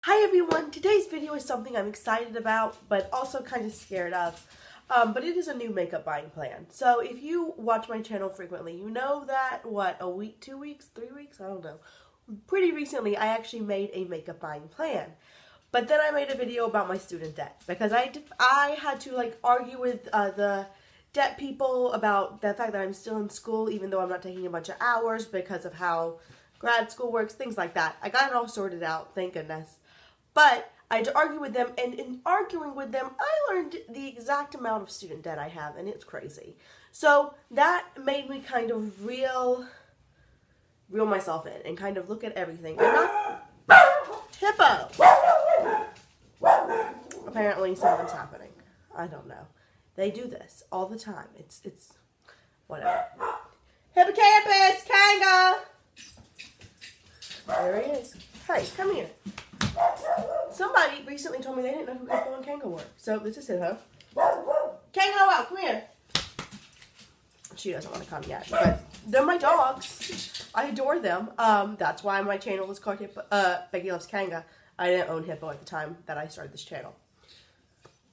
Hi everyone, today's video is something I'm excited about, but also kind of scared of. But it is a new makeup buying plan. So if you watch my channel frequently, you know that, a week, 2 weeks, 3 weeks, I don't know. Pretty recently, I actually made a makeup buying plan. But then I made a video about my student debt, because I had to argue with the debt people about the fact that I'm still in school, even though I'm not taking a bunch of hours because of how grad school works, things like that. I got it all sorted out, thank goodness. But I had to argue with them, and in arguing with them, I learned the exact amount of student debt I have, and it's crazy. So that made me kind of reel myself in and kind of look at everything. And not hippo! Apparently something's happening. I don't know. They do this all the time. It's whatever. Hippocampus! Kanga! There he is. Hey, come here. Somebody recently told me they didn't know who Hippo and Kanga were. So this is Hippo. Kanga, out, come here. She doesn't want to come yet, but they're my dogs. I adore them. That's why my channel is called Becky Loves Kanga. I didn't own Hippo at the time that I started this channel.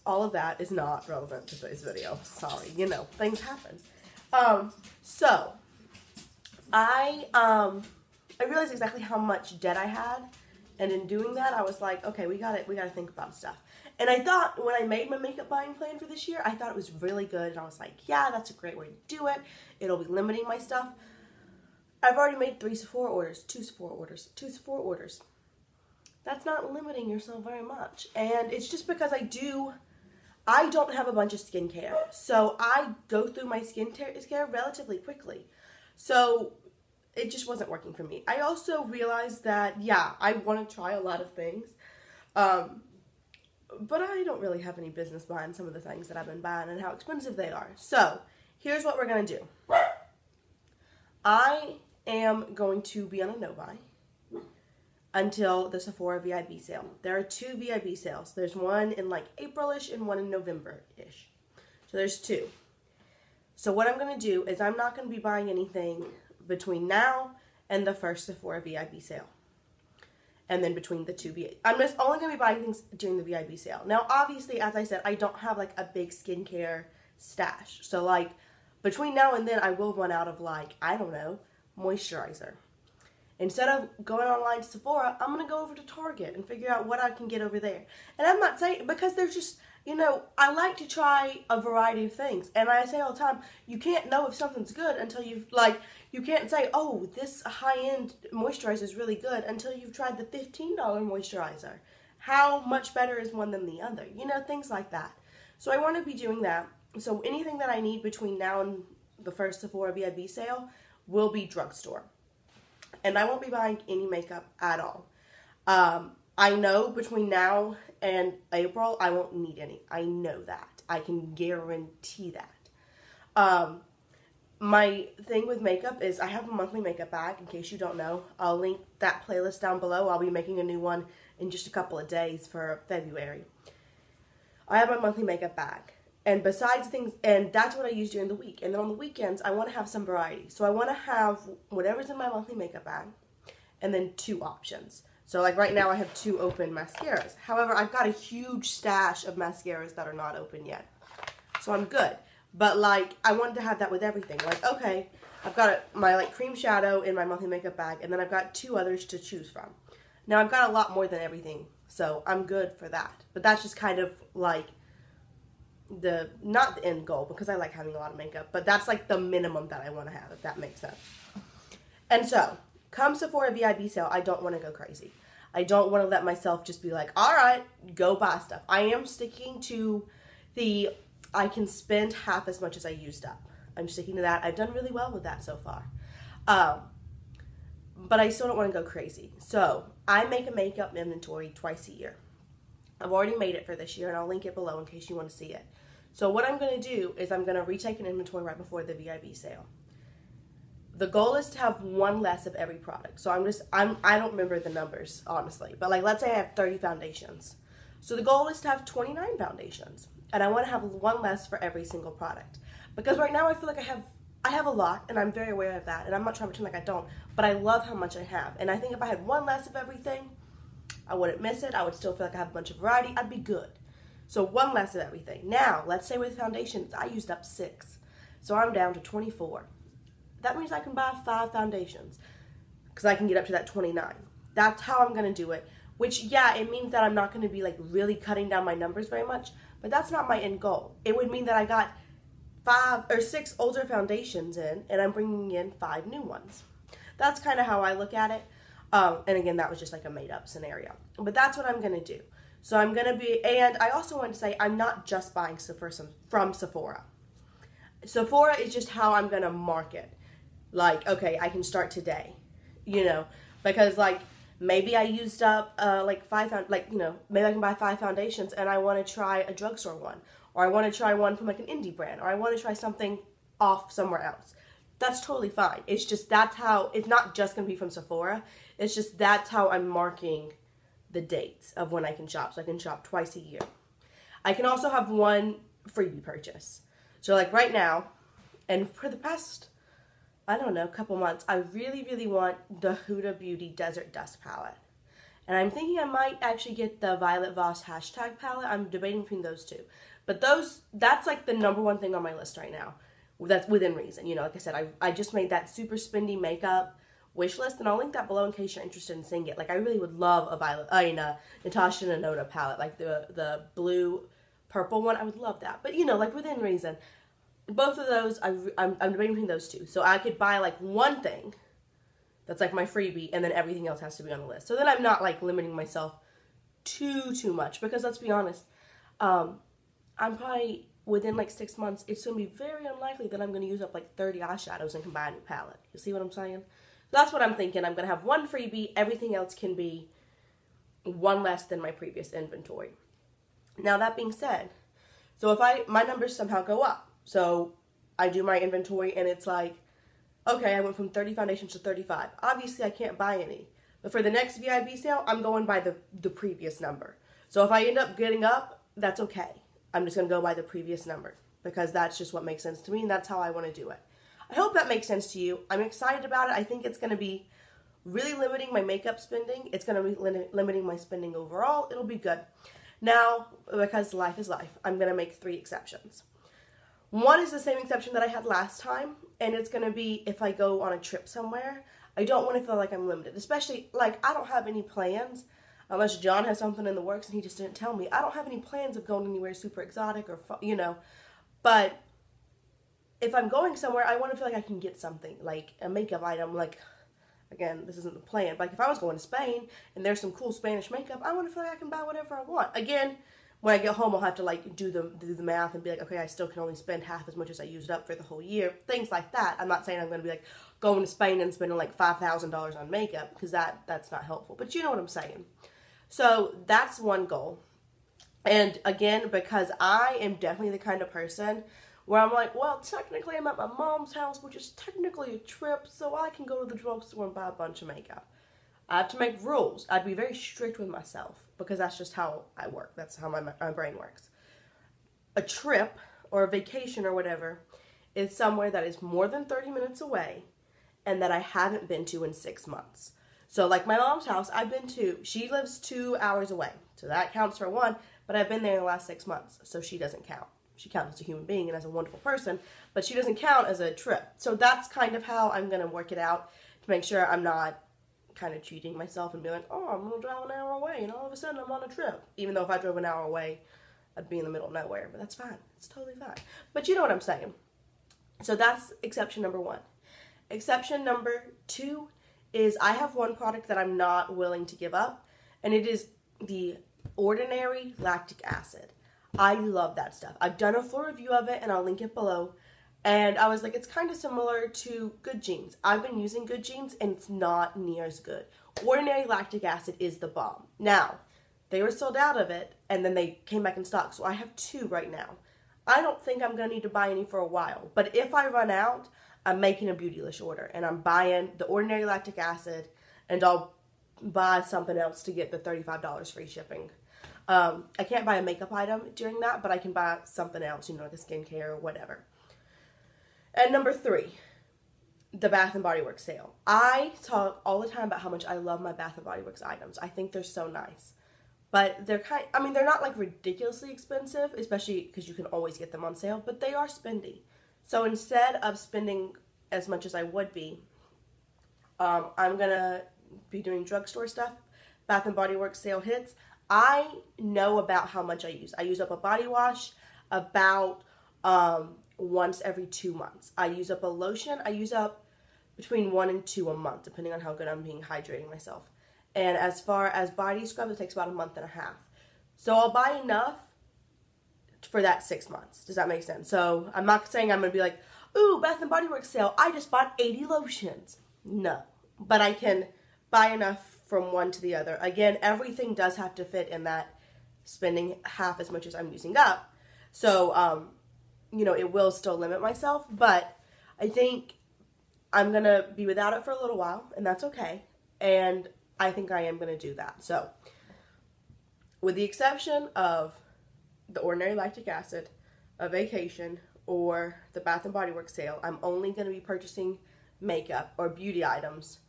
All of that is not relevant to today's video. Sorry, you know, things happen. So I realized exactly how much debt I had. And in doing that, I was like, okay, we gotta think about stuff. And I thought, when I made my makeup buying plan for this year, I thought it was really good. And I was like, yeah, that's a great way to do it. It'll be limiting my stuff. I've already made 3 Sephora orders, 2 Sephora orders, 2 Sephora orders. That's not limiting yourself very much. And it's just because I don't have a bunch of skincare. So I go through my skincare relatively quickly. So it just wasn't working for me. I also realized that, yeah, I want to try a lot of things. But I don't really have any business behind some of the things that I've been buying and how expensive they are. So here's what we're going to do. I am going to be on a no-buy until the Sephora VIB sale. There are 2 VIB sales. There's one in April-ish and one in November-ish. So there's 2. So what I'm going to do is I'm not going to be buying anything between now and the first Sephora VIB sale. And then between the 2 VIB. I'm just only going to be buying things during the VIB sale. Now, obviously, as I said, I don't have a big skincare stash. So between now and then, I will run out of I don't know, moisturizer. Instead of going online to Sephora, I'm going to go over to Target and figure out what I can get over there. And I'm not saying, because there's just, I like to try a variety of things. And I say all the time, you can't know if something's good until you've, you can't say, oh, this high-end moisturizer is really good until you've tried the $15 moisturizer. How much better is one than the other? Things like that. So I want to be doing that. So anything that I need between now and the first Sephora VIB sale will be drugstore. And I won't be buying any makeup at all. I know between now and April, I won't need any. I know that. I can guarantee that. My thing with makeup is I have a monthly makeup bag, in case you don't know. I'll link that playlist down below. I'll be making a new one in just a couple of days for February. I have my monthly makeup bag. And besides things, and that's what I use during the week. And then on the weekends, I want to have some variety. So I want to have whatever's in my monthly makeup bag, and then 2 options. So right now I have 2 open mascaras. However, I've got a huge stash of mascaras that are not open yet. So I'm good. But I wanted to have that with everything. Okay, I've got my cream shadow in my monthly makeup bag, and then I've got 2 others to choose from. Now I've got a lot more than everything, so I'm good for that. But that's just kind of not the end goal, because I like having a lot of makeup, but that's the minimum that I want to have, if that makes sense. And so, come Sephora VIB sale, I don't want to go crazy. I don't want to let myself just be alright, go buy stuff. I am sticking to I can spend half as much as I used up. I'm sticking to that. I've done really well with that so far. But I still don't want to go crazy. So, I make a makeup inventory twice a year. I've already made it for this year, and I'll link it below in case you want to see it. So what I'm going to do is I'm going to retake an inventory right before the VIB sale. The goal is to have 1 less of every product. So I don't remember the numbers, honestly. But let's say I have 30 foundations. So the goal is to have 29 foundations. And I want to have 1 less for every single product. Because right now I feel like I have a lot, and I'm very aware of that. And I'm not trying to pretend like I don't. But I love how much I have. And I think if I had 1 less of everything, I wouldn't miss it. I would still feel like I have a bunch of variety. I'd be good. So one less of everything. Now, let's say with foundations, I used up 6. So I'm down to 24. That means I can buy 5 foundations because I can get up to that 29. That's how I'm going to do it. Which, yeah, it means that I'm not going to be like really cutting down my numbers very much. But that's not my end goal. It would mean that I got 5 or 6 older foundations in and I'm bringing in 5 new ones. That's kind of how I look at it. And again, that was just like a made up scenario. But that's what I'm going to do. So I'm going to be, and I also want to say I'm not just buying from Sephora. Sephora is just how I'm going to market. Like, okay, I can start today, you know, because like maybe I used up like 5, like, you know, maybe I can buy 5 foundations and I want to try a drugstore one, or I want to try one from like an indie brand, or I want to try something off somewhere else. That's totally fine. It's just that's how, it's not just going to be from Sephora. It's just that's how I'm marking the dates of when I can shop. So I can shop twice a year. I can also have one freebie purchase. So like right now, and for the past, I don't know, couple months, I really, really want the Huda Beauty Desert Dust palette. And I'm thinking I might actually get the Violet Voss hashtag palette. I'm debating between those two. But that's like the #1 thing on my list right now. That's within reason. You know, like I said, I just made that super spendy makeup wish list, and I'll link that below in case you're interested in seeing it. Like, I really would love a Natasha Denona palette, like the blue purple one. I would love that. But, you know, like within reason. Both of those, I'm debating between those two. So I could buy like one thing that's like my freebie, and then everything else has to be on the list. So then I'm not like limiting myself too much, because let's be honest, I'm probably within like 6 months, it's going to be very unlikely that I'm going to use up like 30 eyeshadows and can buy a new palette. You see what I'm saying? So that's what I'm thinking. I'm going to have one freebie. Everything else can be one less than my previous inventory. Now that being said, so if my numbers somehow go up, so I do my inventory and it's like, okay, I went from 30 foundations to 35. Obviously, I can't buy any. But for the next VIB sale, I'm going by the previous number. So if I end up getting up, that's okay. I'm just going to go by the previous number because that's just what makes sense to me, and that's how I want to do it. I hope that makes sense to you. I'm excited about it. I think it's going to be really limiting my makeup spending. It's going to be limiting my spending overall. It'll be good. Now, because life is life, I'm going to make 3 exceptions. One is the same exception that I had last time, and it's going to be if I go on a trip somewhere. I don't want to feel like I'm limited, especially, like, I don't have any plans, unless John has something in the works and he just didn't tell me. I don't have any plans of going anywhere super exotic or, you know, but if I'm going somewhere, I want to feel like I can get something, like a makeup item, like, again, this isn't the plan, but like if I was going to Spain and there's some cool Spanish makeup, I want to feel like I can buy whatever I want. Again, when I get home, I'll have to like do the math and be like, okay, I still can only spend half as much as I used up for the whole year. Things like that. I'm not saying I'm going to be like going to Spain and spending like $5,000 on makeup, because that's not helpful. But you know what I'm saying. So that's one goal. And again, because I am definitely the kind of person where I'm like, well, technically I'm at my mom's house, which is technically a trip, so I can go to the drugstore and buy a bunch of makeup. I have to make rules. I'd be very strict with myself because that's just how I work. That's how my brain works. A trip or a vacation or whatever is somewhere that is more than 30 minutes away and that I haven't been to in 6 months. So like my mom's house, I've been to, she lives 2 hours away. So that counts for one, but I've been there in the last 6 months, so she doesn't count. She counts as a human being and as a wonderful person, but she doesn't count as a trip. So that's kind of how I'm going to work it out to make sure I'm not kind of cheating myself and be like, oh, I'm going to drive an hour away and all of a sudden I'm on a trip. Even though if I drove an hour away, I'd be in the middle of nowhere, but that's fine. It's totally fine. But you know what I'm saying. So that's exception number 1. Exception number 2 is I have one product that I'm not willing to give up, and it is the Ordinary Lactic Acid. I love that stuff. I've done a full review of it, and I'll link it below. And I was like, it's kind of similar to Good Genes. I've been using Good Genes, and it's not near as good. Ordinary Lactic Acid is the bomb. Now, they were sold out of it, and then they came back in stock, so I have 2 right now. I don't think I'm going to need to buy any for a while, but if I run out, I'm making a Beautylish order, and I'm buying the Ordinary Lactic Acid, and I'll buy something else to get the $35 free shipping. I can't buy a makeup item during that, but I can buy something else, you know, like a skincare or whatever. And number 3, the Bath & Body Works sale. I talk all the time about how much I love my Bath & Body Works items. I think they're so nice. But they're they're not like ridiculously expensive, especially because you can always get them on sale, but they are spendy. So instead of spending as much as I would be, I'm gonna be doing drugstore stuff. Bath & Body Works sale hits. I know about how much I use. I use up a body wash about once every 2 months. I use up a lotion. I use up between 1 and 2 a month, depending on how good I'm being hydrating myself. And as far as body scrub, it takes about 1.5 months. So I'll buy enough for that 6 months. Does that make sense? So I'm not saying I'm going to be like, ooh, Bath & Body Works sale, I just bought 80 lotions. No. But I can buy enough from one to the other. Again, everything does have to fit in that spending half as much as I'm using up. So, you know, it will still limit myself. But I think I'm going to be without it for a little while, and that's okay. And I think I am going to do that. So, with the exception of the Ordinary Lactic Acid, a vacation, or the Bath & Body Works sale, I'm only going to be purchasing makeup or beauty items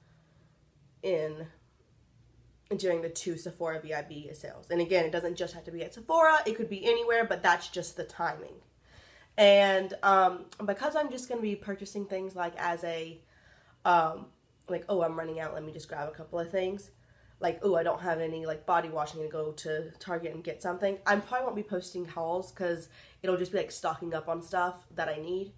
during the 2 Sephora VIB sales. And again, it doesn't just have to be at Sephora. It could be anywhere, but that's just the timing. And because I'm just going to be purchasing things like as a, like, oh, I'm running out, let me just grab a couple of things. Like, oh, I don't have any, like, body wash, I'm going to go to Target and get something. I probably won't be posting hauls because it'll just be, like, stocking up on stuff that I need.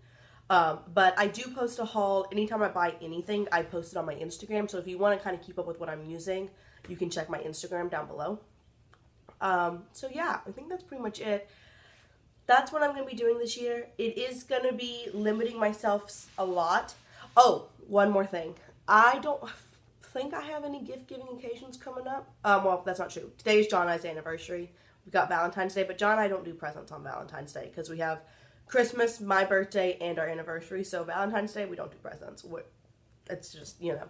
But I do post a haul. Anytime I buy anything, I post it on my Instagram. So if you want to kind of keep up with what I'm using, you can check my Instagram down below. So yeah, I think that's pretty much it. That's what I'm going to be doing this year. It is going to be limiting myself a lot. Oh, one more thing. I don't think I have any gift-giving occasions coming up. Well, that's not true. Today is John and I's anniversary. We've got Valentine's Day, but John and I don't do presents on Valentine's Day because we have Christmas, my birthday, and our anniversary. So Valentine's Day, we don't do presents. It's just, you know.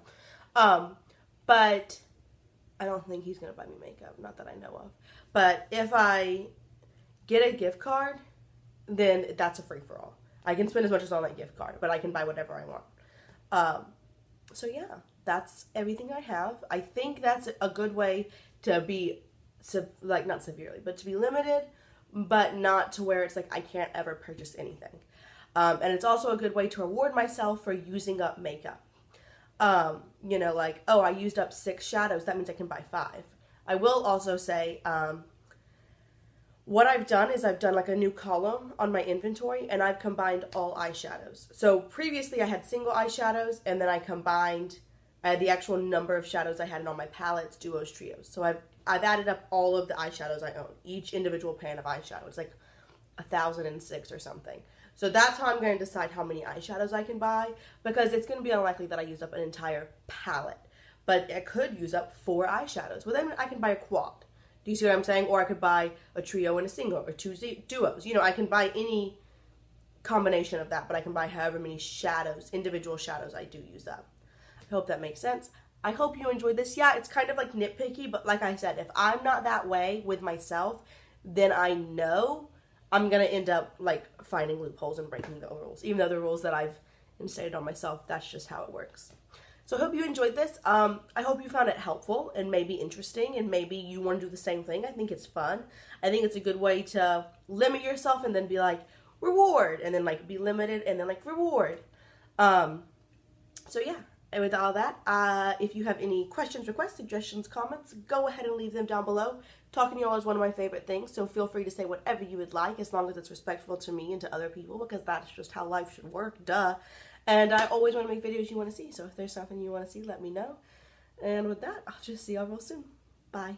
But I don't think he's going to buy me makeup. Not that I know of. But if I get a gift card, then that's a free-for-all. I can spend as much as on that gift card, but I can buy whatever I want. So yeah, that's everything I have. I think that's a good way to be, like, not severely, but to be limited, but not to where it's like I can't ever purchase anything. And it's also a good way to reward myself for using up makeup. You know, like, oh, I used up 6 shadows, that means I can buy 5. I will also say, what I've done is I've done like a new column on my inventory, and I've combined all eyeshadows. So previously I had single eyeshadows, and then I combined the actual number of shadows I had in all my palettes, duos, trios. So I've added up all of the eyeshadows I own, each individual pan of eyeshadow. It's like 1,006 or something. So that's how I'm going to decide how many eyeshadows I can buy, because it's going to be unlikely that I use up an entire palette. But I could use up 4 eyeshadows. Well, then I can buy a quad. Do you see what I'm saying? Or I could buy a trio and a single, or 2 duos. You know, I can buy any combination of that, but I can buy however many shadows, individual shadows I do use up. I hope that makes sense. I hope you enjoyed this. Yeah, it's kind of like nitpicky, but like I said, if I'm not that way with myself, then I know I'm going to end up like finding loopholes and breaking the rules. Even though the rules that I've instated on myself, that's just how it works. So I hope you enjoyed this. I hope you found it helpful and maybe interesting, and maybe you want to do the same thing. I think it's fun. I think it's a good way to limit yourself and then be like, reward, and then like be limited and then like reward. So yeah, and with all that, if you have any questions, requests, suggestions, comments, go ahead and leave them down below. Talking to y'all is one of my favorite things, so feel free to say whatever you would like, as long as it's respectful to me and to other people, because that's just how life should work, duh. And I always want to make videos you want to see, so if there's something you want to see, let me know. And with that, I'll just see y'all real soon. Bye.